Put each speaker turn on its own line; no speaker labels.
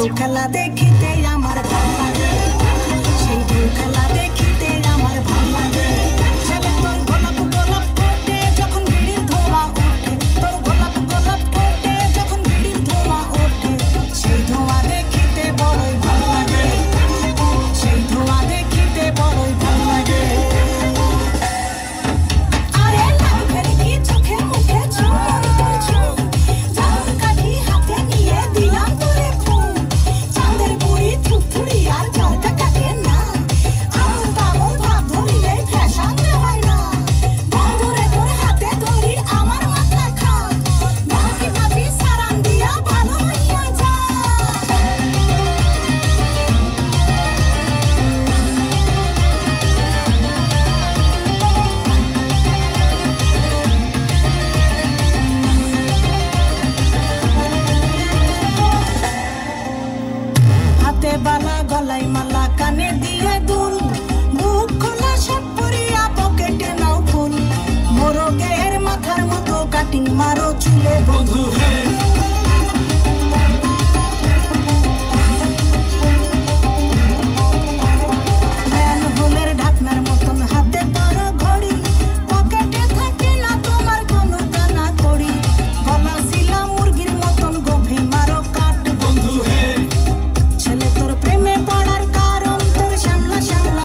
ঢেউ খেলা দেখিতে আমার ভালো লাগে, সেই ঢেউ খেলা দেখিতে আমার ভালো লাগে। ছেলে তোর গোলাপ গোলাপ ফোটে যখন বিড়ির ধোঁয়া ওঠে, তোর গোলাপ গোলাপ ফোটে যখন বিড়ির ধোঁয়া ওঠে, সেই ধোঁয়া দেখিতে বড়ই ভালো লাগে, সেই ধোঁয়া দেখিতে বড়ই ভালো লাগে। আরে লাল ভেলকি চোখে মুখে চুন তোর চুন, জাদুর কাঠি হাতে নিয়ে দিলাম তোরে ফোন, চাঁদের বুড়ি থুথুড়ি আর জলটা কাটে না, আমুল তামুল ভাব ধরিলে ফ্যাশন হয় না, বন্ধুরে তোর হাতে ধরি আমার মাথা খা, ভাবি ভাবি সারান দিয়া ভালো হইয়া যা। হাতে বালা গলায় মালা কানে দিয়ে দুল, মুখ খোলা শার্ট পরিয়া পকেটে নাও ফুল, মোরগের মাথার মতো কাটিং মারো চুলে বন্ধু হে।